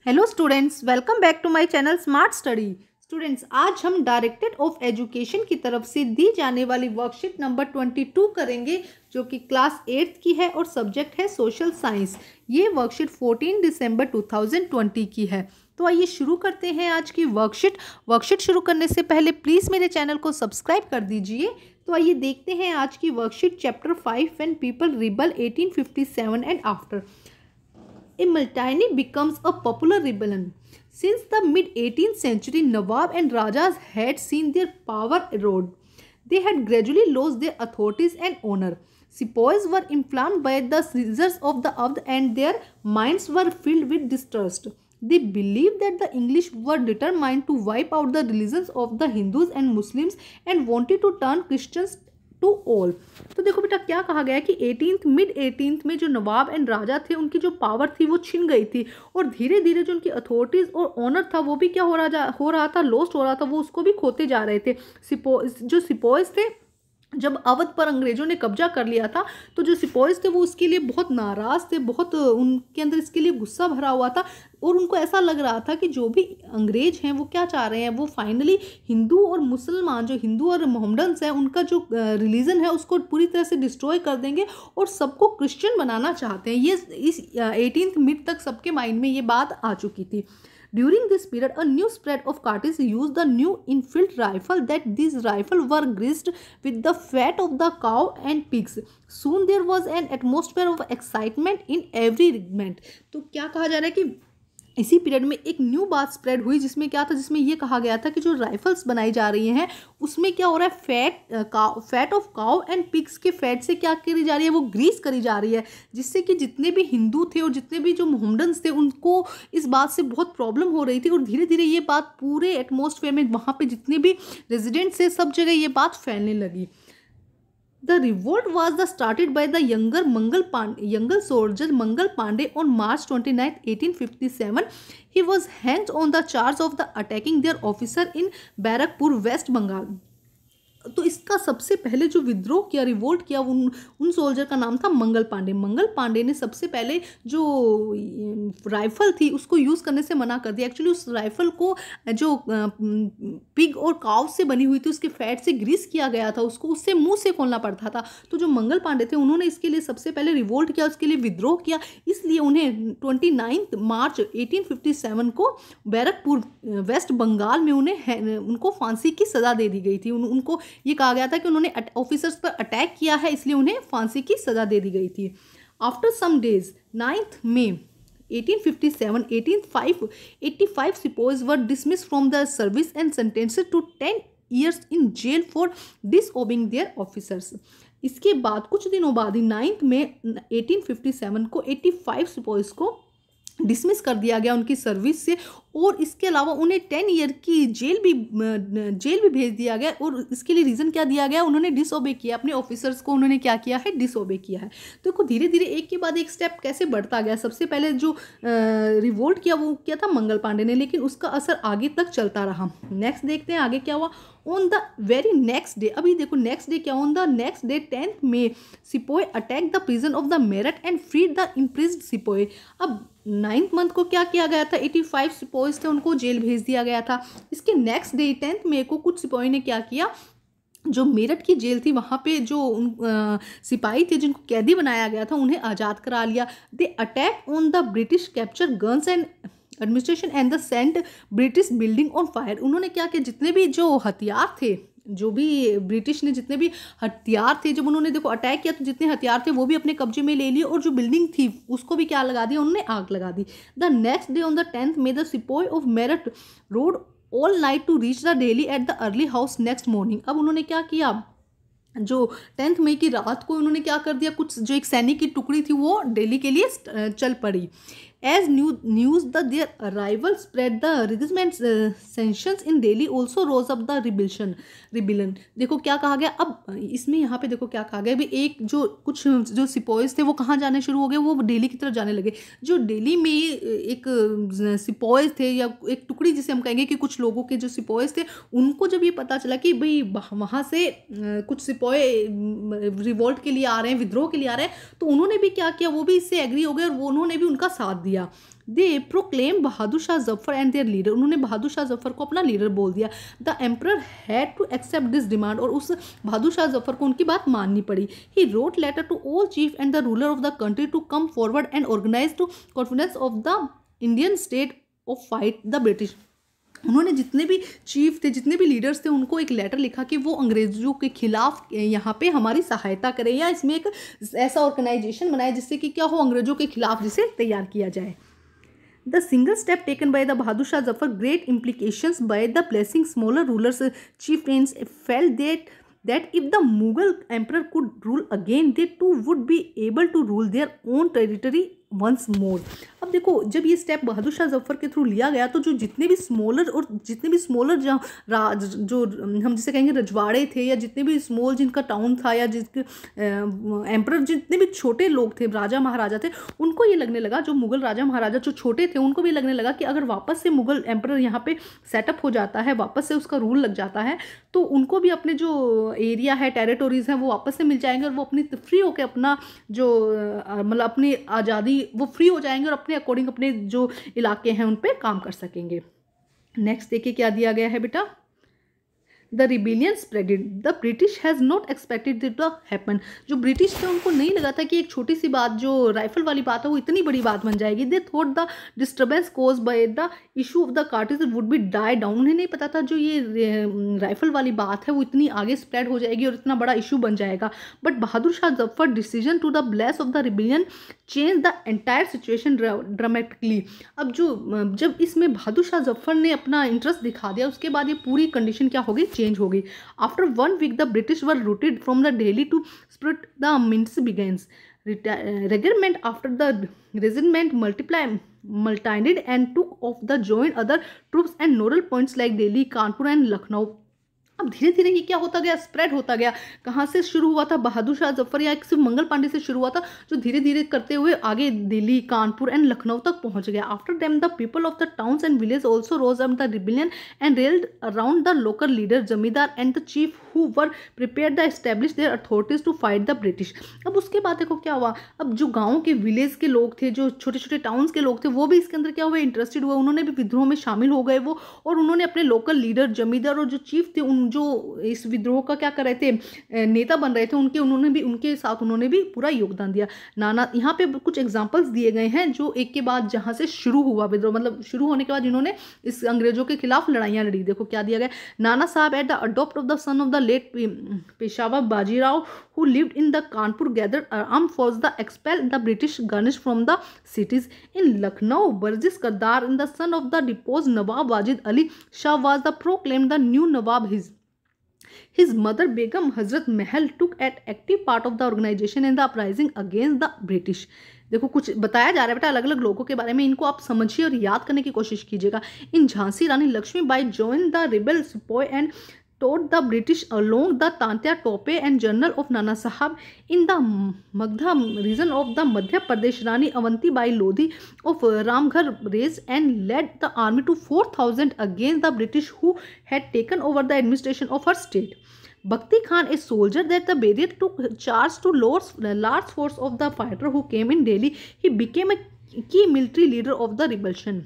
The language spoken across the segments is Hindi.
Hello students, welcome back to my channel smart study. Students, आज हम डायरेक्टरेट ऑफ एजुकेशन की तरफ से दी जाने वाली वर्कशीट नंबर 22 करेंगे, जो कि क्लास 8th की है और सब्जेक्ट है सोशल साइंस। ये वर्कशीट 14 दिसंबर 2020 की है। तो आइए शुरू करते हैं आज की वर्कशीट शुरू करने से पहले प्लीज़ मेरे चैनल को सब्सक्राइब कर दीजिए। तो आइए देखते हैं आज की worksheet. Chapter 5, when people rebel 1857 and after. A mutiny becomes a popular rebellion. Since the mid-18th century, Nawab and Rajas had seen their power erode. They had gradually lost their authorities and honor. Sepoys were inflamed by the seizures of the Avd and their minds were filled with distrust. They believed that the English were determined to wipe out the religions of the Hindus and Muslims and wanted to turn Christians to all. तो देखो बेटा, क्या कहा गया है कि मिड 18th में जो नवाब एंड राजा थे, उनकी जो पावर थी वो छिन गई थी और धीरे धीरे जो उनकी अथॉरिटीज़ और ऑनर था वो भी क्या हो रहा था, लॉस्ट हो रहा था, वो उसको भी खोते जा रहे थे। जो सिपोइस थे, जब अवध पर अंग्रेजों ने कब्जा कर लिया था तो जो सिपोइस थे वो उसके लिए बहुत नाराज़ थे, बहुत उनके अंदर इसके लिए गुस्सा भरा हुआ था और उनको ऐसा लग रहा था कि जो भी अंग्रेज हैं वो क्या चाह रहे हैं, वो फाइनली हिंदू और मुसलमान, जो हिंदू और मोहम्मडन्स हैं, उनका जो रिलीजन है उसको पूरी तरह से डिस्ट्रॉय कर देंगे और सबको क्रिश्चियन बनाना चाहते हैं। ये इस 18th मिड तक सबके माइंड में ये बात आ चुकी थी। During this period, a new spread of cartels used the new infield rifle. That these rifles were greased with the fat of the cow and pigs. Soon there was an atmosphere of excitement in every regiment. तो क्या कहा जा रहा है कि इसी पीरियड में एक न्यू बात स्प्रेड हुई, जिसमें क्या था, जिसमें ये कहा गया था कि जो राइफल्स बनाई जा रही हैं उसमें क्या हो रहा है, fat of cow and pigs के फैट से क्या करी जा रही है, वो ग्रीस करी जा रही है, जिससे कि जितने भी हिंदू थे और जितने भी जो मोहम्मडन्स थे उनको इस बात से बहुत प्रॉब्लम हो रही थी और धीरे धीरे ये बात पूरे एटमॉस्फेयर में, वहाँ पे जितने भी रेजिडेंट्स थे, सब जगह ये बात फैलने लगी। The revolt was started by the younger soldier Mangal Pandey on March 29, 1857. He was hanged on the charge of the attacking their officer in Barakpur, West Bengal. तो इसका सबसे पहले जो विद्रोह किया, रिवोल्ट किया, उन सोल्जर का नाम था मंगल पांडे। मंगल पांडे ने सबसे पहले जो राइफल थी उसको यूज़ करने से मना कर दिया। एक्चुअली उस राइफल को जो पिग और काउ से बनी हुई थी उसके फैट से ग्रीस किया गया था, उसको उससे मुंह से खोलना पड़ता था। तो जो मंगल पांडे थे उन्होंने इसके लिए सबसे पहले रिवोल्ट किया, उसके लिए विद्रोह किया, इसलिए उन्हें 29 मार्च 1857 को बैरकपुर वेस्ट बंगाल में उनको फांसी की सज़ा दे दी गई थी। उनको ये कहा गया था कि उन्होंने ऑफिसर्स पर अटैक किया है, इसलिए उन्हें फांसी की सजा दे दी गई थी। After some days 9th May 1857, 85 sepoys were dismissed from the service and sentenced to 10 years in jail for disobeying their officers. इसके बाद कुछ दिनों बाद ही 9th May 1857 को 85 सिपोइस को डिसमिस कर दिया गया उनकी सर्विस से और इसके अलावा उन्हें 10 ईयर की जेल भी भेज दिया गया। और इसके लिए रीज़न क्या दिया गया, उन्होंने डिसओबे किया, अपने ऑफिसर्स को उन्होंने क्या किया है, डिसओबे किया है। तो देखो धीरे धीरे एक के बाद एक स्टेप कैसे बढ़ता गया। सबसे पहले जो रिवोल्ट किया वो किया था मंगल पांडे ने, लेकिन उसका असर आगे तक चलता रहा। नेक्स्ट देखते हैं आगे क्या हुआ। On the very next day, अभी देखो नेक्स्ट डे क्या, on the next day 10th May sepoy attack the prison of the Meerut and free the imprisoned sepoy. अब 9th मंथ को क्या किया गया था, 85 सिपोइस थे, उनको जेल भेज दिया गया था। इसके नेक्स्ट डे 10th May को कुछ सिपाही ने क्या किया, जो मेरठ की जेल थी वहाँ पे जो सिपाही थे जिनको कैदी बनाया गया था उन्हें आज़ाद करा लिया। They attack on the British capture guns and administration and the sent British building on fire. उन्होंने क्या किया, जितने भी जो हथियार थे, जो भी ब्रिटिश ने जितने भी हथियार थे, जब उन्होंने देखो अटैक किया तो जितने हथियार थे वो भी अपने कब्जे में ले लिए और जो बिल्डिंग थी उसको भी क्या लगा दिया, उन्होंने आग लगा दी। The next day on the 10th May the sepoy of Meerut rode all night to reach the Delhi at the early hours next morning. अब उन्होंने क्या किया, जो 10th May की रात को उन्होंने क्या कर दिया, कुछ जो एक सैनिक की टुकड़ी थी वो दिल्ली के लिए चल पड़ी। As news their arrival spread, the regiment sanctions in Delhi also rose up the rebellion. देखो क्या कहा गया, अब इसमें यहाँ पे देखो क्या कहा गया, भी एक जो कुछ जो सिपोइस थे वो कहाँ जाने शुरू हो गए, वो दिल्ली की तरफ जाने लगे। जो दिल्ली में एक सिपोइस थे या एक टुकड़ी जिसे हम कहेंगे कि कुछ लोगों के जो सिपोइस थे, उनको जब ये पता चला कि भाई वहाँ से कुछ सिपोए रिवोल्ट के लिए आ रहे हैं, विद्रोह के लिए आ रहे हैं, तो उन्होंने भी क्या किया, वो भी इससे एग्री हो गए और वो उन्होंने भी उनका साथ दिया। They proclaim Bahadur Shah Zafar and their leader, उन्होंने बहादुर शाह जफर को अपना लीडर बोल दिया। The emperor had to accept this demand, और उस बहादुर शाह जफर को उनकी बात माननी पड़ी। He wrote letter to all chief and the ruler of the country to come forward and organise to confidence of the Indian state of fight the British. उन्होंने जितने भी चीफ थे, जितने भी लीडर्स थे, उनको एक लेटर लिखा कि वो अंग्रेजों के खिलाफ यहाँ पे हमारी सहायता करें, या इसमें एक ऐसा ऑर्गेनाइजेशन बनाए जिससे कि क्या हो, अंग्रेजों के खिलाफ जिसे तैयार किया जाए। The single step taken by the Bahadur Shah Zafar great implications by the placing smaller rulers chieftains felt that if the Mughal emperor could rule again, they too would be able to rule their own territory once more. अब देखो, जब ये स्टेप बहादुर शाह जफर के थ्रू लिया गया तो जो जितने भी स्मॉलर जो हम जिसे कहेंगे रजवाड़े थे, या जितने भी स्मॉल जिनका टाउन था, या जिसके एम्परर जितने भी छोटे लोग थे, राजा महाराजा थे, उनको ये लगने लगा, जो मुगल राजा महाराजा जो छोटे थे, उनको भी लगने लगा कि अगर वापस से मुगल एम्परर यहाँ पे सेटअप हो जाता है, वापस से उसका रूल लग जाता है, तो उनको भी अपने जो एरिया है, टेरिटोरीज हैं, वो वापस से मिल जाएंगे, और वो अपनी फ्री होकर अपना जो मतलब अपनी आज़ादी वो फ्री हो जाएंगे, और अपने अकॉर्डिंग अपने जो इलाके हैं उन पे काम कर सकेंगे। नेक्स्ट देखिए क्या दिया गया है बेटा। The rebellion spreaded, the British has not expected it to happen. जो ब्रिटिश थे उनको नहीं लगा था कि एक छोटी सी बात, जो राइफल वाली बात है, वो इतनी बड़ी बात बन जाएगी। They thought the disturbance cause by the issue of the cartridge would be die down. उन्हें नहीं पता था जो ये राइफल वाली बात है वो इतनी आगे स्प्रेड हो जाएगी और इतना बड़ा इशू बन जाएगा। But Bahadur Shah Zafar decision to the bless of the rebellion change the entire situation dramatically. अब जब इसमें बहादुर शाह जफर ने अपना इंटरेस्ट दिखा दिया, उसके बाद ये पूरी कंडीशन क्या हो गई, चेंज हो गई। After 1 week the British were routed from the Delhi to split the means begins. Regiment after the resentment multiplied and took off the joined other troops and nodal points like Delhi, Kanpur and Lucknow। अब धीरे धीरे ये क्या होता गया, स्प्रेड होता गया। कहाँ से शुरू हुआ था, बहादुर शाह जफर या सिर्फ मंगल पांडे से शुरू हुआ था, जो धीरे धीरे करते हुए आगे दिल्ली, कानपुर एंड लखनऊ तक पहुंच गया। After them the people of the towns and village also rose up the rebellion and rallied around the local leader, zamindar and the chief who were prepare the establish their authorities to fight the British. अब उसके बाद देखो क्या हुआ, अब जो गाँव के विलेज के लोग थे, जो छोटे छोटे टाउन्स के लोग थे, वो भी इसके अंदर क्या हुए, इंटरेस्टेड हुए, उन्होंने भी विद्रोह में शामिल हो गए वो, और उन्होंने अपने लोकल लीडर, जमींदार और जो चीफ थे, उन जो इस विद्रोह का क्या कर रहे थे, नेता बन रहे थे, उनके साथ उन्होंने भी पूरा योगदान दिया। नाना, यहाँ पे कुछ एग्जांपल्स दिए गए हैं जो एक के बाद जहाँ से शुरू हुआ विद्रोह, मतलब शुरू होने के बाद इन्होंने इस अंग्रेजों के खिलाफ लड़ाइयाँ लड़ी। देखो क्या दिया गया, Nana Sahib at the adopt of the son of the late Peshwa Bajirao who lived in the Kanpur gathered armed force the expel the British garnish from the cities. In Lucknow, Burgess Kardar, in the son of the deposed Nawab Wajid Ali Shah, was the proclaimed the new Nawab. His mother Begum Hazrat Mahal took an active part of the organization in the uprising against the British. देखो कुछ बताया जा रहा है बेटा अलग अलग लोगों के बारे में, इनको आप समझिए और याद करने की कोशिश कीजिएगा। इन झांसी रानी Lakshmibai joined the rebel sepoy and taught the British along the Tantia Tope and General of Nana Sahab in the Magdha region of the Madhya Pradesh. Rani Avanti Bai Lodhi of Ramghar raised and led the army to 4,000 against the British who had taken over the administration of her state. Bhakti Khan, a soldier that the barrier took charge to large force of the fighter who came in Delhi. He became a key military leader of the rebellion.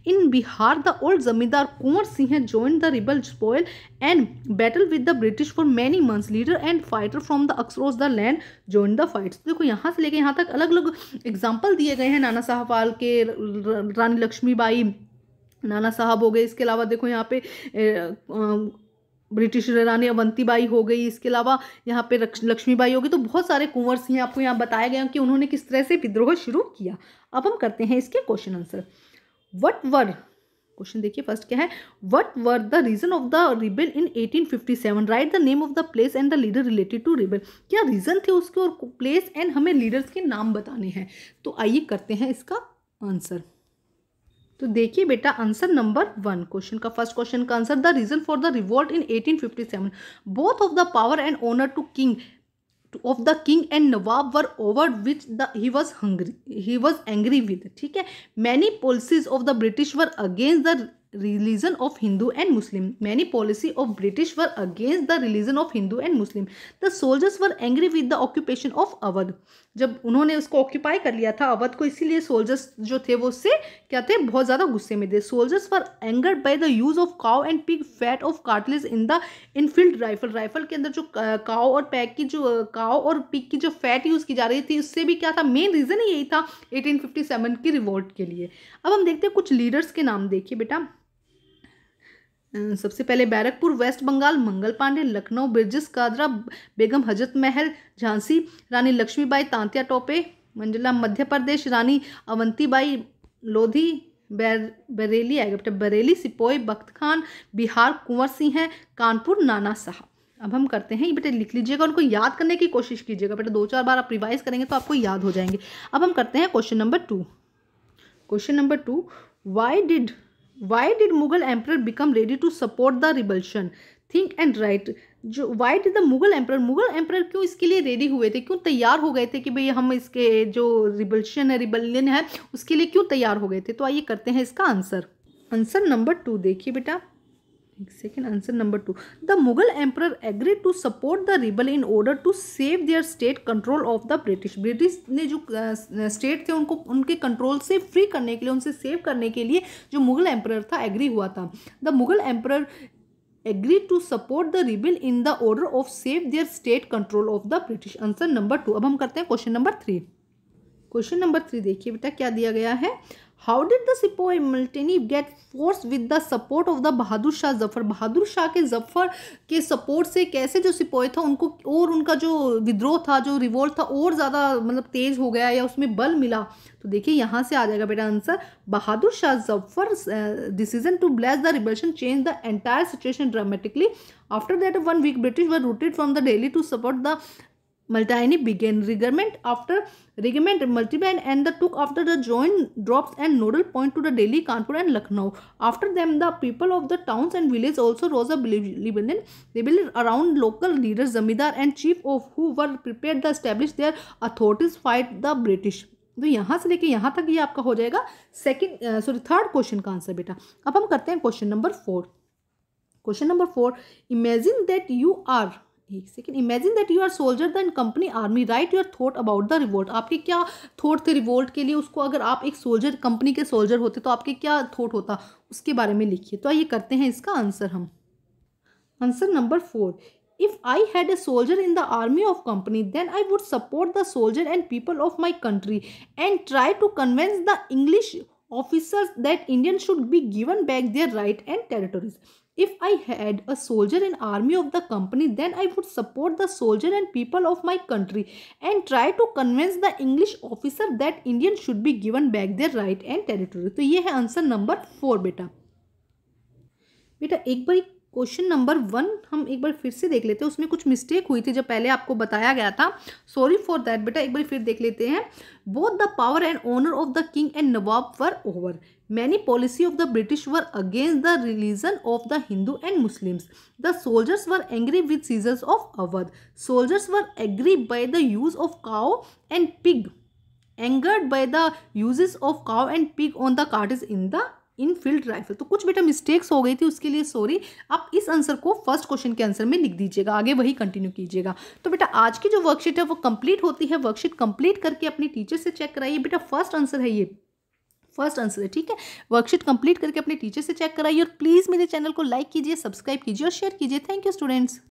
In Bihar, the old zamindar Kunwar Singh joined the rebel spoil and battled with the British for many months. Leader and fighter from the across the land joined the fights. देखो यहाँ से लेके यहाँ तक अलग अलग एग्जाम्पल दिए गए हैं। नाना साहब पाल के, रानी लक्ष्मीबाई, नाना साहब हो गए। इसके अलावा देखो यहाँ पे ब्रिटिश रानी अवंतीबाई हो गई, इसके अलावा यहाँ पे लक्ष्मीबाई होगी। तो बहुत सारे कुंवर सिंह आपको यहाँ बताया गया कि उन्होंने किस तरह से विद्रोह शुरू किया। अब हम करते हैं इसके question answer. What were, question देखिए फर्स्ट क्या है, what were the reason of the rebel in 1857, write the name of the place and the leader related to rebel. क्या रीजन थे उसके और प्लेस एंड हमें लीडर्स के नाम बताने हैं। तो आइए करते हैं इसका आंसर। तो देखिए बेटा आंसर नंबर 1 क्वेश्चन का, फर्स्ट क्वेश्चन का answer, the reason for the revolt in 1857, both of the power and honour to king of the king and Nawab were over which he was angry with। ठीक है, many policies of the British were against the religion of Hindu and Muslim. Many policy of British were against the religion of Hindu and Muslim. The soldiers were angry with the occupation of Awadh. जब उन्होंने उसको ऑक्यूपाई कर लिया था अवध को, इसीलिए सोल्जर्स जो थे वो उससे क्या थे, बहुत ज़्यादा गुस्से में थे। Soldiers were angered by the use of cow and pig fat of cartilage in the Enfield rifle. Rifle के अंदर जो काउ और पैग की जो काउ और पिग की जो फैट यूज़ की जा रही थी, उससे भी क्या था, मेन रीज़न ही यही था 1857 की रिवोल्ट के लिए। अब हम देखते हैं कुछ लीडर्स के नाम। देखिए बेटा, सबसे पहले बैरकपुर वेस्ट बंगाल मंगल पांडे, लखनऊ ब्रिजेश कादरा, बेगम हजरत महल झांसी, रानी लक्ष्मीबाई तांत्या टोपे, मंडला मध्य प्रदेश रानी अवंतीबाई लोधी, बरेली आएगा बेटा, बरेली सिपोई बख्त खान, बिहार कुंवर सिंह है, कानपुर नाना साहब। अब हम करते हैं, ये बेटा लिख लीजिएगा, उनको याद करने की कोशिश कीजिएगा बेटा, 2-4 बार आप रिवाइज करेंगे तो आपको याद हो जाएंगे। अब हम करते हैं question number 2। Question number 2, Why did Mughal emperor become ready to support the revolution? Think and write. जो why did the Mughal emperor क्यों इसके लिए रेडी हुए थे, क्यों तैयार हो गए थे कि भाई हम इसके जो रिबेलियन है उसके लिए क्यों तैयार हो गए थे? तो आइए करते हैं इसका आंसर। आंसर नंबर 2 देखिए बेटा, एक second, answer number 2, the Mughal emperor agree to support the rebel in order to save their state control of the British. British ने जो स्टेट थे उनको उनके कंट्रोल से फ्री करने के लिए, उनसे सेव करने के लिए जो मुगल एम्परर था एग्री हुआ था। The Mughal emperor agree to support the rebel in the order of save their state control of the British. Answer number 2। अब हम करते हैं क्वेश्चन नंबर 3। क्वेश्चन नंबर 3 देखिए बेटा क्या दिया गया है। How did the sepoy mutiny get force with the support of the Bahadur Shah Zafar. Bahadur Shah के जफर के सपोर्ट से कैसे जो सिपोई था उनको और उनका जो विद्रोह था, जो रिवोल्ट था, और ज़्यादा मतलब तेज हो गया या उसमें बल मिला। तो देखिए यहाँ से आ जाएगा बेटा answer, Bahadur Shah Zafar decision to bless the rebellion change the entire situation dramatically. After that 1 week British were routed from the Delhi to support the Multani began regiment multiplied and the took after the joint drops and nodal point to the Delhi, Kanpur and Lucknow. After them, the people of the towns and villages also rose up rebellion around local leaders, zamindar and chief of who were prepared to establish their authorities fight the British. तो यहाँ से लेके यहाँ तक ये आपका हो जाएगा थर्ड क्वेश्चन का आंसर बेटा। अब हम करते हैं question number 4। Question number 4, imagine that you are, एक second, imagine that you are soldier the company army, write your thought about the revolt. आपके क्या थॉट थे रिवोल्ट के लिए, उसको अगर आप एक सोल्जर कंपनी के सोल्जर होते तो आपके क्या थॉट होता, उसके बारे में लिखिए। तो आइए करते हैं इसका आंसर हम। Answer number 4, if I had a soldier in the army of company, then I would support the soldier and people of my country and try to convince the English officers that Indians should be given back their right and territories. If I had a soldier in army of the company, then I would support the soldier and people of my country and try to convince the English officer that Indians should be given back their right and territory. तो ये है आंसर नंबर 4 बेटा। बेटा एक बार क्वेश्चन नंबर 1 हम एक बार फिर से देख लेते हैं, उसमें कुछ मिस्टेक हुई थी जब पहले आपको बताया गया था, सॉरी फॉर दैट बेटा। एक बार फिर देख लेते हैं। Both the power and honour of the king and nawab were over, many policy of the British were against the religion of the Hindu and Muslims, the soldiers were angry with seizures of Awadh, soldiers were agree by the use of cow and pig, angered by the uses of cow and pig on the cartridge in the Enfield rifle. तो कुछ बेटा मिस्टेक्स हो गई थी, उसके लिए सॉरी। आप इस आंसर को फर्स्ट क्वेश्चन के आंसर में लिख दीजिएगा, आगे वही कंटिन्यू कीजिएगा। तो बेटा आज की जो वर्कशीट है वो कंप्लीट होती है। वर्कशीट कंप्लीट करके अपनी टीचर से चेक कराइए। बेटा फर्स्ट आंसर है, ये फर्स्ट आंसर है, ठीक है। वर्कशीट कंप्लीट करके अपने टीचर से चेक कराइए और प्लीज़ मेरे चैनल को लाइक कीजिए, सब्सक्राइब कीजिए और शेयर कीजिए। Thank you students.